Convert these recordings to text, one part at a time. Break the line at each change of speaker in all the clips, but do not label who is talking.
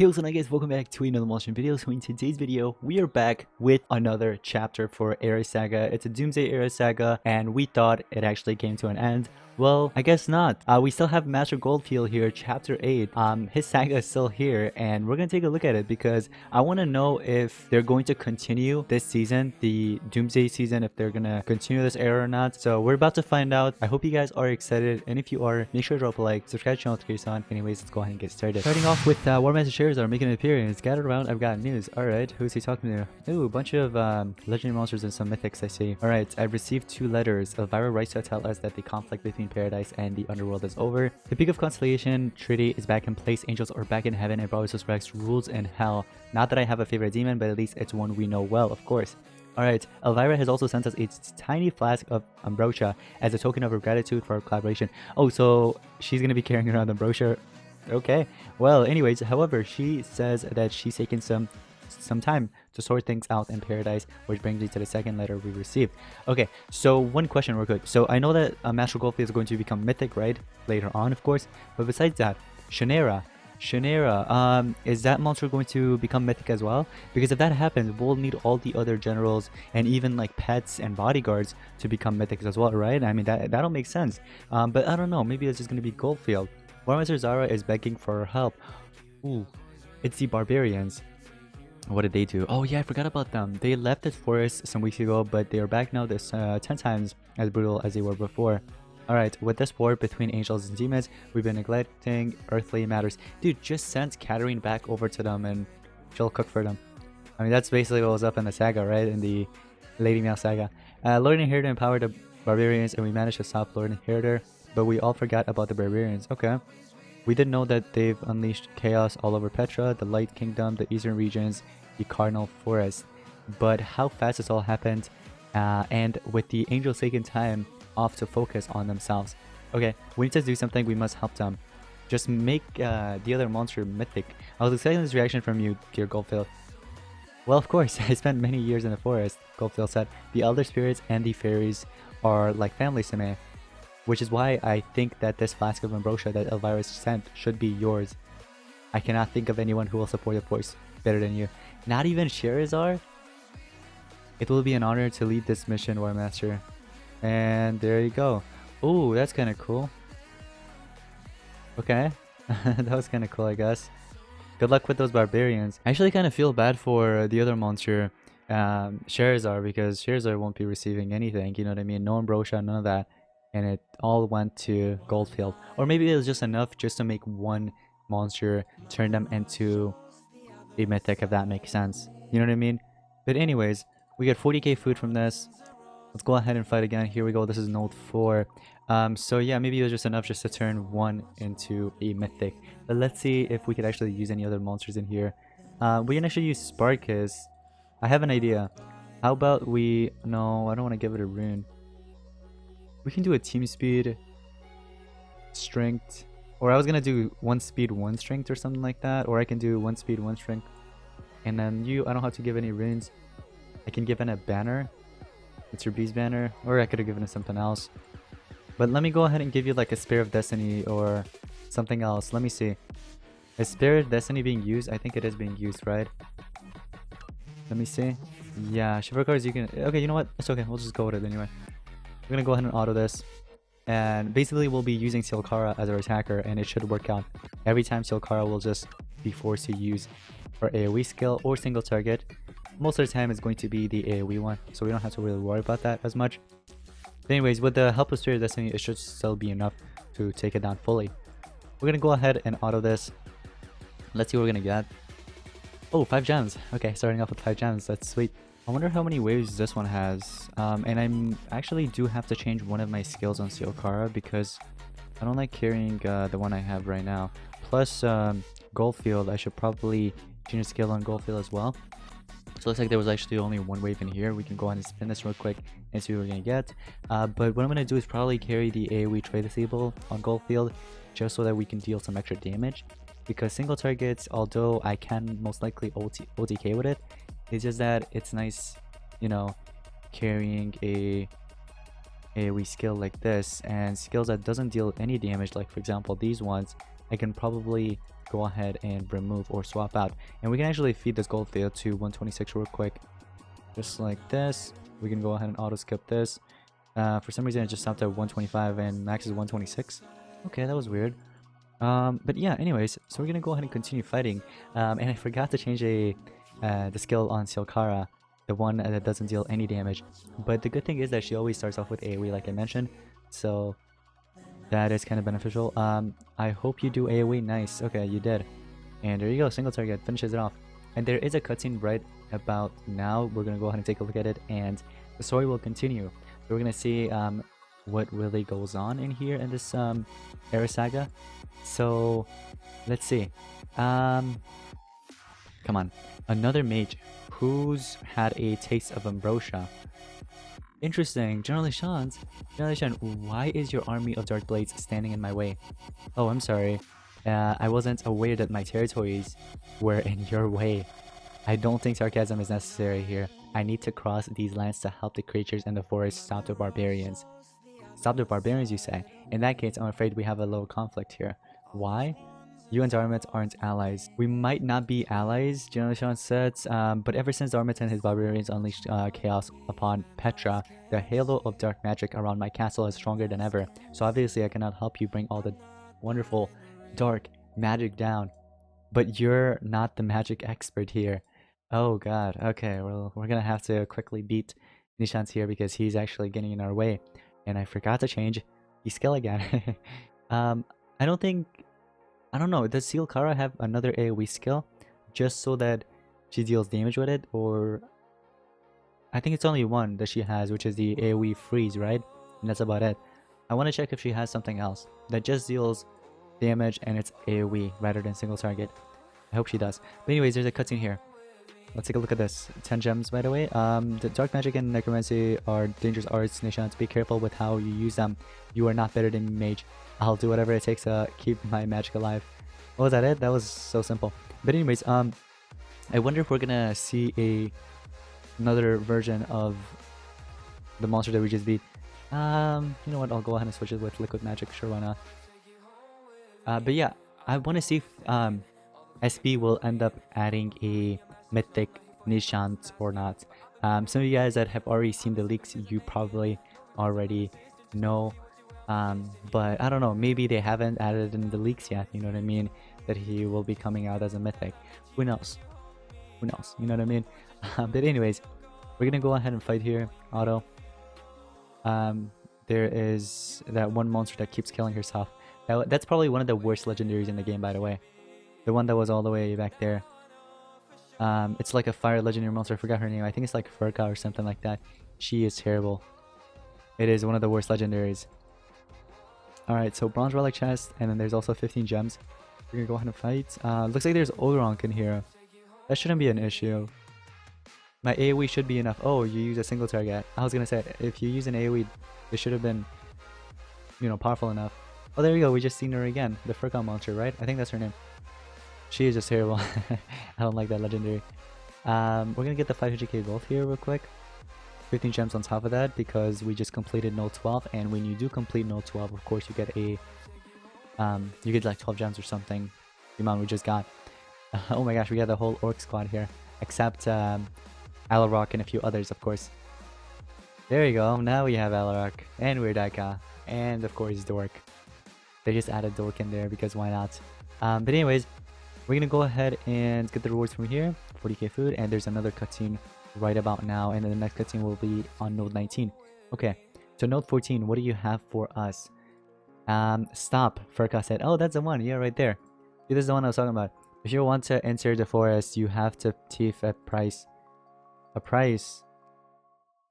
Hey, what's up guys, welcome back to another motion video. So in today's video, we are back with another chapter for Era Saga. It's a Doomsday Era Saga, and we thought it actually came to an end. Well, I guess not. We still have Master Goldfield here, chapter 8. His saga is still here, and we're gonna take a look at it because I want to know if they're going to continue this season, the Doomsday season, if they're gonna continue this era or not. So we're about to find out. I hope you guys are excited, and if you are, make sure to drop a like, subscribe to the channel to get on. Anyways, let's go ahead and get started. Starting off with War Master shares are making an appearance. Gather around, I've got news. Alright, who's he talking to? Ooh, a bunch of legendary monsters and some mythics I see. Alright, I've received 2 letters. Elvira writes to tell us that the conflict between Paradise and the Underworld is over. The Peak of Constellation Treaty is back in place. Angels are back in heaven and Brothers Rex rules in hell. Not that I have a favorite demon, but at least it's one we know well, of course. Alright, Elvira has also sent us a tiny flask of ambrosia as a token of her gratitude for our collaboration. Oh, so she's gonna be carrying around ambrosia. Okay, well, anyways, however, she says that she's taken some time to sort things out in Paradise, which brings me to the second letter we received. Okay, so one question real quick. So I know that Master Goldfield is going to become mythic, right? Later on, of course. But besides that, Shannara, is that monster going to become mythic as well? Because if that happens, we'll need all the other generals and even like pets and bodyguards to become mythics as well, right? I mean, that'll make sense. But I don't know, maybe it's just going to be Goldfield. War Master Zara is begging for help. Ooh, it's the Barbarians. What did they do? Oh yeah, I forgot about them. They left the forest some weeks ago, but they are back now. This 10 times as brutal as they were before. Alright, with this war between angels and demons, we've been neglecting earthly matters. Dude, just send Katarine back over to them and she'll cook for them. I mean, that's basically what was up in the saga, right? In the Lady Male saga. Lord Inheritor empowered the Barbarians and we managed to stop Lord Inheritor, but we all forgot about the Barbarians. Okay. We did know that they've unleashed chaos all over Petra, the Light Kingdom, the Eastern regions, the Cardinal Forest. But how fast this all happened, and with the angels taking time off to focus on themselves. Okay, we need to do something, we must help them. Just make the other monster mythic. I was expecting this reaction from you, dear Goldfield. Well, of course, I spent many years in the forest, Goldfield said. The Elder Spirits and the Fairies are like families to me. Which is why I think that this flask of ambrosia that Elvira sent should be yours. I cannot think of anyone who will support the force better than you. Not even Sherazar? It will be an honor to lead this mission, War Master. And there you go. Ooh, that's kind of cool. Okay. That was kind of cool, I guess. Good luck with those barbarians. I actually kind of feel bad for the other monster, Sherazar, because Sherazar won't be receiving anything, you know what I mean? No ambrosia, none of that. And it all went to Goldfield. Or maybe it was just enough just to make one monster turn them into a mythic, if that makes sense. You know what I mean? But anyways, we got 40k food from this. Let's go ahead and fight again. Here we go. This is node 4. So yeah, maybe it was just enough just to turn one into a mythic. But let's see if we could actually use any other monsters in here. We can actually use Sparkus. I have an idea. How about we... No, I don't want to give it a rune. We can do a team speed, strength, or I was gonna do 1 speed 1 strength or something like that, or I can do 1 speed 1 strength, and then I don't have to give any runes. I can give in a banner. It's your beast banner, or I could have given it something else. But let me go ahead and give you like a Spear of Destiny or something else. Let me see. Is Spear of Destiny being used? I think it is being used, right? Let me see. Yeah, Shiver cards you can. Okay, you know what? It's okay. We'll just go with it anyway. We're gonna go ahead and auto this, and basically we'll be using Silkara as our attacker, and it should work out. Every time Silkara will just be forced to use our AoE skill or single target. Most of the time it's going to be the AoE one, so we don't have to really worry about that as much. But anyways, with the help of Spirit of Destiny, it should still be enough to take it down fully. We're gonna go ahead and auto this. Let's see what we're gonna get. Oh, 5 gems. Okay, starting off with 5 gems. That's sweet. I wonder how many waves this one has. And I'm actually do have to change one of my skills on Silkara because I don't like carrying the one I have right now. Plus Goldfield, I should probably change a skill on Goldfield as well. So it looks like there was actually only 1 wave in here. We can go ahead and spin this real quick and see what we're gonna get. But what I'm gonna do is probably carry the AoE trade disable on Goldfield just so that we can deal some extra damage. Because single targets, although I can most likely OTK with it, it's just that it's nice, you know, carrying a AoE skill like this and skills that doesn't deal any damage, like for example these ones, I can probably go ahead and remove or swap out. And we can actually feed this Goldfield to 126 real quick. Just like this. We can go ahead and auto skip this. For some reason it just stopped at 125 and max is 126. Okay, that was weird. But yeah, anyways, so we're gonna go ahead and continue fighting. And I forgot to change the skill on Silkara, the one that doesn't deal any damage. But the good thing is that she always starts off with AoE like I mentioned, so that is kind of beneficial. I hope you do AoE. Nice. Okay, you did. And there you go, single target, finishes it off. And there is a cutscene right about now. We're gonna go ahead and take a look at it, and the story will continue. So we're gonna see what really goes on in here in this Era Saga. So let's see. Come on, another mage who's had a taste of ambrosia. Interesting. General Shan, why is your army of dark blades standing in my way? Oh, I'm sorry. I wasn't aware that my territories were in your way. I don't think sarcasm is necessary here. I need to cross these lands to help the creatures in the forest stop the barbarians. Stop the barbarians, you say? In that case, I'm afraid we have a little conflict here. Why? You and Darmit aren't allies. We might not be allies, General Shan says, but ever since Darmit and his barbarians unleashed chaos upon Petra, the halo of dark magic around my castle is stronger than ever. So obviously I cannot help you bring all the wonderful dark magic down. But you're not the magic expert here. Oh god, okay, well, we're gonna have to quickly beat Nishan's here because he's actually getting in our way. And I forgot to change the skill again. I don't know, does Silkara have another AoE skill? Just so that she deals damage with it? Or... I think it's only one that she has, which is the AoE freeze, right? And that's about it. I want to check if she has something else that just deals damage and it's AoE rather than single target. I hope she does. But anyways, there's a cutscene here. Let's take a look at this. 10 gems, by the way. The dark magic and necromancy are dangerous arts, Nishans. Be careful with how you use them. You are not better than mage. I'll do whatever it takes to keep my magic alive. Oh, was that it? That was so simple. But anyways, I wonder if we're gonna see another version of the monster that we just beat. You know what? I'll go ahead and switch it with liquid magic. Sure, why not? But yeah, I want to see if SB will end up adding a mythic Nishant or not. Some of you guys that have already seen the leaks, you probably already know. But I don't know, maybe they haven't added in the leaks yet, you know what I mean? That he will be coming out as a mythic. Who knows? Who knows? You know what I mean? But anyways, we're gonna go ahead and fight here. Auto. There is that one monster that keeps killing herself. That's probably one of the worst legendaries in the game, by the way. The one that was all the way back there. It's like a fire legendary monster. I forgot her name. I think it's like Furka or something like that. She is terrible. It is one of the worst legendaries. Alright, so bronze relic chest, and then there's also 15 gems. We're gonna go ahead and fight. Looks like there's Olronk in here. That shouldn't be an issue. My AoE should be enough. Oh, you use a single target. I was gonna say, if you use an AoE, it should have been, you know, powerful enough. Oh, there we go. We just seen her again. The Furka monster, right? I think that's her name. She is just terrible. I don't like that legendary. We're gonna get the 500k both here real quick. 15 gems on top of that because we just completed node 12, and when you do complete node 12, of course you get a you get like 12 gems or something. The amount we just got. Oh my gosh, we got the whole orc squad here, except Alarok and a few others, of course. There you go. Now we have Alarok and Weirdika and of course Dork. They just added Dork in there because why not? But anyways, we're gonna go ahead and get the rewards from here. 40k food, and there's another cutscene right about now, and then the next cutscene will be on node 19. Okay, so node 14, what do you have for us? Stop, Furka said. Oh, that's the one. Yeah, right there. See, this is the one I was talking about. If you want to enter the forest, you have to thief a price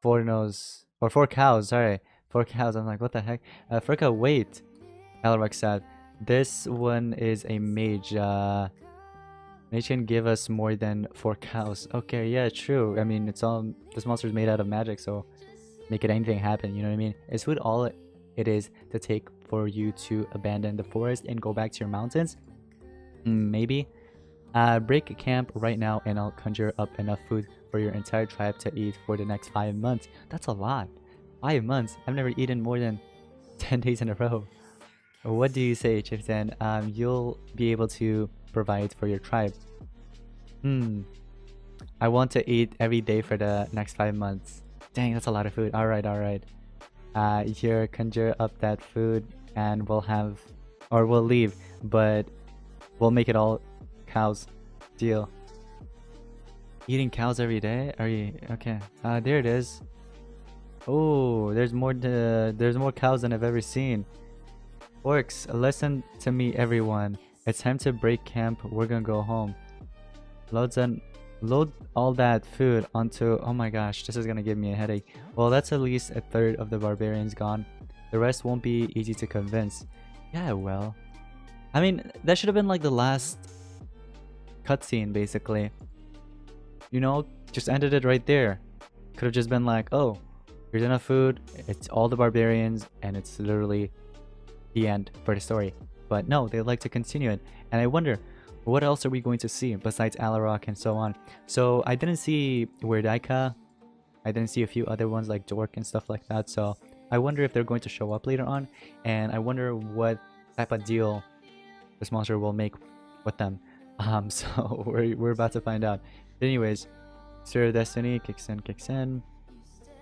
for those, or 4 cows. Sorry, 4 cows. I'm like, what the heck? Furka, wait. Elric said, this one is a mage. Mage can give us more than 4 cows. Okay, yeah, true. I mean, it's all, this monster is made out of magic, so make it anything happen, you know what I mean? Is food all it is to take for you to abandon the forest and go back to your mountains? Maybe. Break camp right now and I'll conjure up enough food for your entire tribe to eat for the next 5 months. That's a lot. 5 months? I've never eaten more than 10 days in a row. What do you say, Chieftain? You'll be able to provide for your tribe. Hmm. I want to eat every day for the next 5 months. Dang, that's a lot of food. Alright, alright. Here, conjure up that food and we'll have, or we'll leave, but we'll make it all cows. Deal. Eating cows every day? Are you okay? There it is. Oh, there's more cows than I've ever seen. Orcs, listen to me, everyone. It's time to break camp. We're gonna go home. Load all that food onto. Oh my gosh, this is gonna give me a headache. Well, that's at least a third of the barbarians gone. The rest won't be easy to convince. Yeah, well, I mean, that should have been like the last cutscene, basically. You know, just ended it right there. Could have just been like, oh, here's enough food. It's all the barbarians, and it's literally the end for the story. But no, they like to continue it, and I wonder, what else are we going to see besides Alarok and so on? So I didn't see Weird Ica. I didn't see a few other ones like Dork and stuff like that. So I wonder if they're going to show up later on, and I wonder what type of deal this monster will make with them. So we're about to find out. But anyways, Sphere of Destiny kicks in.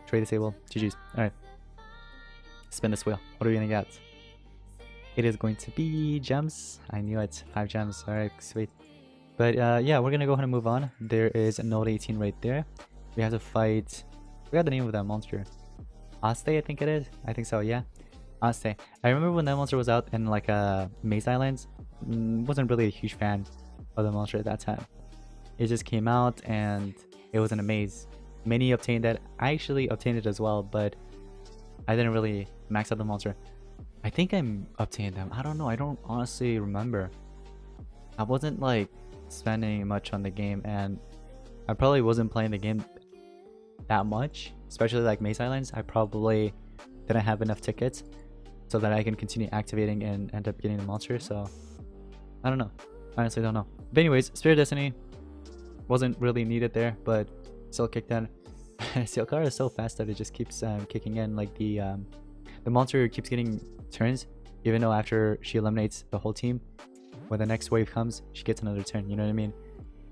Trade disable. GG's. Alright. Spin this wheel. What are we gonna get? It is going to be gems. I knew it. 5 gems. Alright, sweet. But yeah, we're gonna go ahead and move on. There is a Node 18 right there. We have to fight. I forgot the name of that monster. Aste, I think it is. I think so, yeah. Aste. I remember when that monster was out in like Maze Islands. Wasn't really a huge fan of the monster at that time. It just came out and it was in a maze. Many obtained it. I actually obtained it as well, but I didn't really max out the monster. I think I obtained them. I don't know. I don't honestly remember. I wasn't like spending much on the game, and I probably wasn't playing the game that much, especially like Maze Islands. I probably didn't have enough tickets so that I can continue activating and end up getting the monster. So I don't know. Honestly, don't know. But anyways, Spirit Destiny wasn't really needed there, but still kicked in. Silkara is so fast that it just keeps kicking in. Like the monster keeps getting turns, even though after she eliminates the whole team, when the next wave comes, she gets another turn. You know what I mean?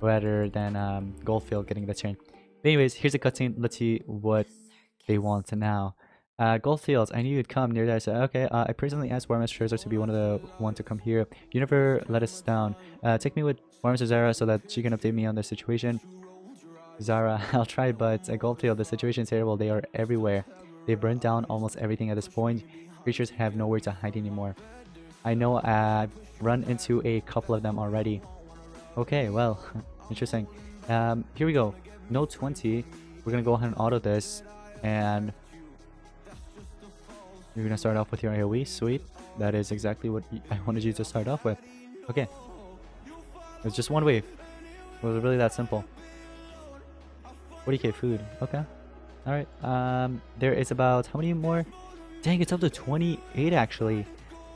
Rather than Goldfield getting the turn. But anyways, here's a cutscene. Let's see what they want now. Goldfields, I knew you'd come near that. I said, okay, I personally asked Warmaster Treasure to be one to come here. You never let us down. Take me with Warmaster Zara so that she can update me on the situation. Zara, I'll try, but at Goldfield, the situation is terrible. They are everywhere. They burned down almost everything at this point. Creatures have nowhere to hide anymore. I know I've run into a couple of them already. Okay, well, interesting. Here we go. Note 20. We're gonna go ahead and auto this, and you're gonna start off with your AoE. Sweet. That is exactly what I wanted you to start off with. Okay. It's just one wave. It was really that simple. 40k food. Okay. Alright. There is about how many more? Dang, it's up to 28 actually.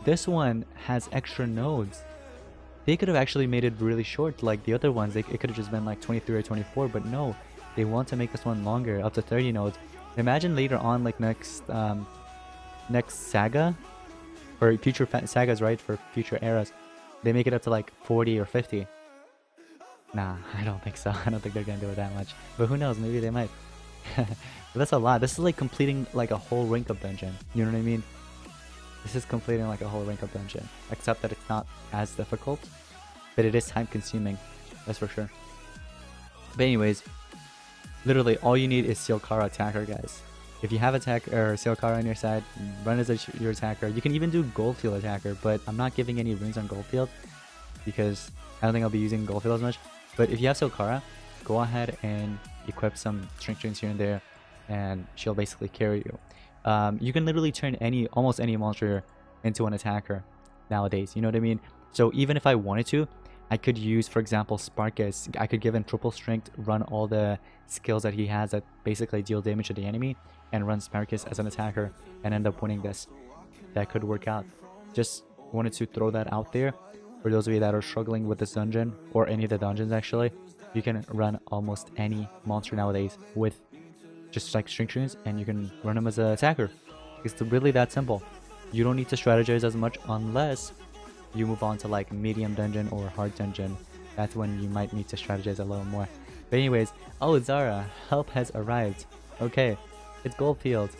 This one has extra nodes. They could have actually made it really short like the other ones. It could have just been like 23 or 24, but no. They want to make this one longer, up to 30 nodes. Imagine later on, like next saga, or future sagas, right? For future eras, they make it up to like 40 or 50. Nah, I don't think so. I don't think they're gonna do it that much. But who knows? Maybe they might. But that's a lot. This is like completing like a whole rank up dungeon. You know what I mean? This is completing like a whole rank up dungeon. Except that it's not as difficult, but it is time consuming. That's for sure. But anyways, literally all you need is Silkara attacker, guys. If you have attack or Silkara on your side, run as your attacker. You can even do Goldfield attacker, but I'm not giving any runes on Goldfield because I don't think I'll be using Goldfield as much. But if you have Silkara, go ahead and equip some strength trains here and there, and she'll basically carry you. You can literally turn almost any monster into an attacker nowadays. You know what I mean? So even if I wanted to, I could use, for example, Sparkus. I could give him triple strength, run all the skills that he has that basically deal damage to the enemy, and run Sparkus as an attacker and end up winning this. That could work out. Just wanted to throw that out there. For those of you that are struggling with this dungeon, or any of the dungeons actually, you can run almost any monster nowadays with just like strength runes, and you can run them as an attacker. It's really that simple. You don't need to strategize as much unless you move on to like medium dungeon or hard dungeon. That's when you might need to strategize a little more. But anyways, oh Zara, help has arrived. Okay, it's Goldfield.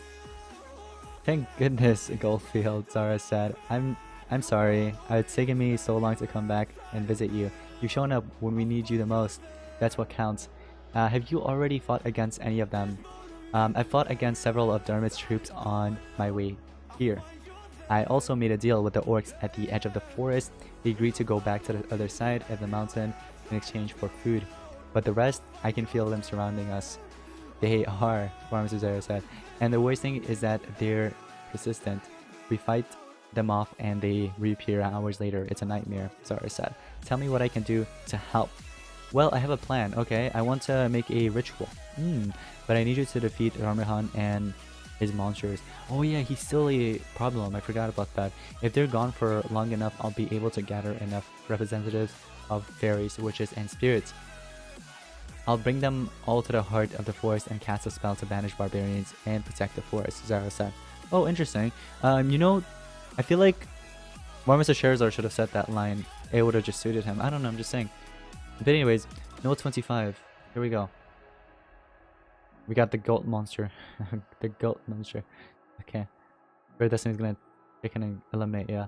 Thank goodness, Goldfield, Zara said. I'm sorry. It's taken me so long to come back and visit you. You've shown up when we need you the most. That's what counts. Have you already fought against any of them? I fought against several of Dermot's troops on my way here. I also made a deal with the orcs at the edge of the forest. They agreed to go back to the other side of the mountain in exchange for food. But the rest, I can feel them surrounding us. They are, Farmer Zara said. And the worst thing is that they're persistent. We fight them off and they reappear hours later. It's a nightmare, Zara said. Tell me what I can do to help. Well, I have a plan, okay? I want to make a ritual. But I need you to defeat Ramirhan and his monsters. Oh yeah, he's still a problem. I forgot about that. If they're gone for long enough, I'll be able to gather enough representatives of fairies, witches, and spirits. I'll bring them all to the heart of the forest and cast a spell to banish barbarians and protect the forest, Zara said. Oh, interesting. You know, I feel like more Mr. Sherzar should have said that line. It would have just suited him. I don't know, I'm just saying. But anyways, note 25. Here we go. We got the goat monster. The goat monster. Okay. Bird Destiny's gonna pick and eliminate, yeah.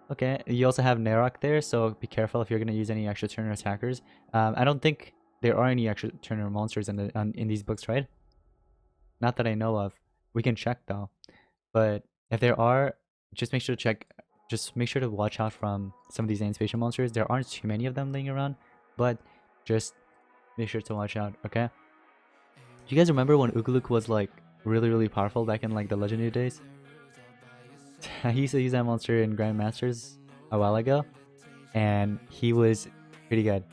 Okay, you also have Narok there, so be careful if you're gonna use any extra turner attackers. I don't think there are any extra turner monsters in these books, right? Not that I know of. We can check though. But if there are, just make sure to check. Just make sure to watch out from some of these animation monsters. There aren't too many of them laying around, but just make sure to watch out, okay? Do you guys remember when Ugaluk was like really powerful back in like the legendary days? I used to use that monster in Grandmasters a while ago, and he was pretty good.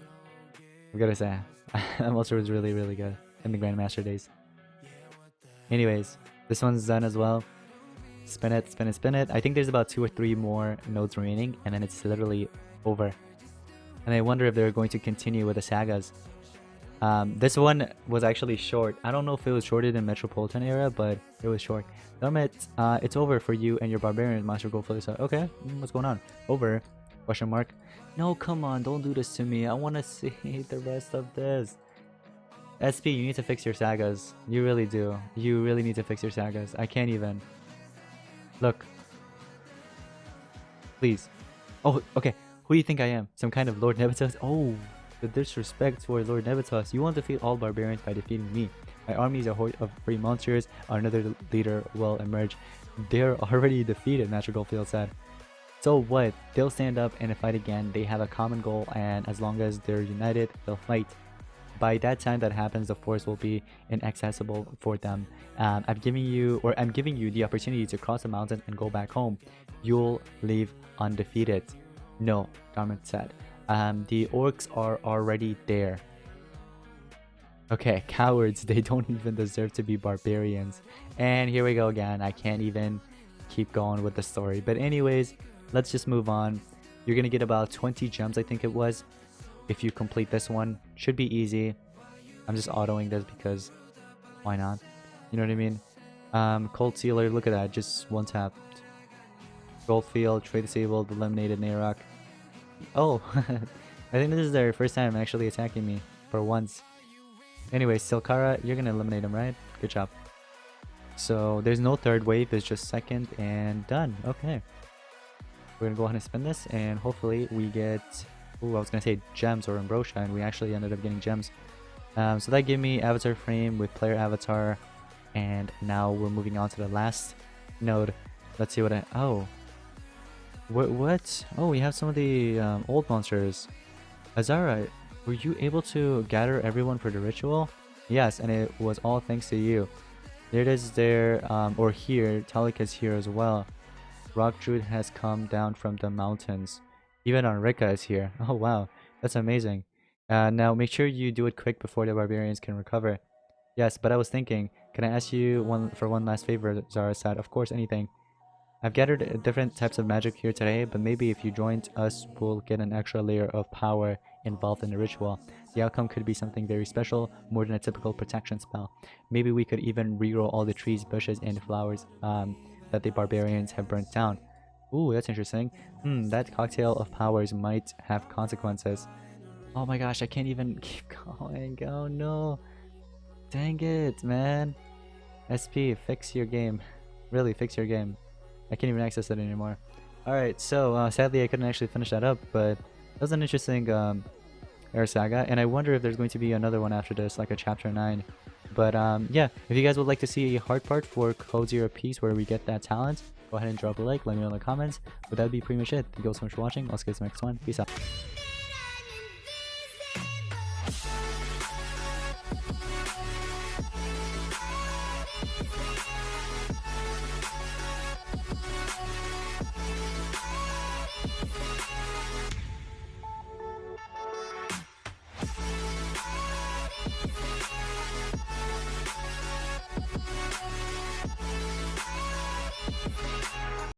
I've gotta say, that monster was really good in the Grandmaster days. Anyways, this one's done as well. Spin it, spin it, spin it. I think there's about 2 or 3 more nodes remaining, and then it's literally over. And I wonder if they're going to continue with the sagas. This one was actually short. I don't know if it was shorter than Metropolitan era, but it was short. Darmit, it's over for you and your Barbarian, Master Goldfield said. Okay, what's going on? Over? Question mark. No, come on, don't do this to me. I want to see the rest of this. SP, you need to fix your sagas. You really do. You really need to fix your sagas. I can't even. Look. Please. Oh, okay. Who do you think I am? Some kind of Lord Nebuchadnezzar? Oh, the disrespect for Lord Nebuchadnezzar. You want to defeat all barbarians by defeating me. My army is a horde of free monsters. Another leader will emerge. They're already defeated, Master Goldfield said. So what? They'll stand up and fight again. They have a common goal, and as long as they're united, they'll fight. By that time that happens, the forest will be inaccessible for them. I'm giving you the opportunity to cross the mountain and go back home. You'll leave undefeated. No, Garment said. The orcs are already there. Okay, cowards. They don't even deserve to be barbarians. And here we go again. I can't even keep going with the story. But anyways, let's just move on. You're gonna get about 20 gems, I think it was, if you complete this one. Should be easy. I'm just autoing this because why not? You know what I mean? Cold Sealer, look at that, just one tap. Goldfield, Trade Disabled, eliminated Narok. Oh, I think this is their first time actually attacking me for once. Anyway, Silkara, you're gonna eliminate him, right? Good job. So there's no third wave, it's just second and done. Okay. We're gonna go ahead and spin this and hopefully we get, ooh, I was gonna say gems or ambrosia, and we actually ended up getting gems. So that gave me avatar frame with player avatar, and now we're moving on to the last node. Let's see what oh. What? Oh, we have some of the old monsters. Azara, were you able to gather everyone for the ritual? Yes, and it was all thanks to you. There it is there, or here, Talik is here as well. Rock Druid has come down from the mountains. Even Enrica is here. Oh wow, that's amazing. Now make sure you do it quick before the barbarians can recover. Yes, but I was thinking, can I ask you one last favor? Zara said. Of course, anything. I've gathered different types of magic here today, but maybe if you joined us, we'll get an extra layer of power involved in the ritual. The outcome could be something very special, more than a typical protection spell. Maybe we could even regrow all the trees, bushes, and flowers that the barbarians have burnt down. Ooh, that's interesting. That cocktail of powers might have consequences. Oh my gosh, I can't even keep going. Oh no. Dang it, man. SP, fix your game. Really, fix your game. I can't even access it anymore. Alright, so sadly I couldn't actually finish that up, but that was an interesting Air Saga, and I wonder if there's going to be another one after this, like a chapter 9. But yeah, if you guys would like to see a hard part for Code Zero Piece where we get that talent, go ahead and drop a like, let me know in the comments. But that would be pretty much it. Thank you all so much for watching. I'll see you guys in the next one. Peace out.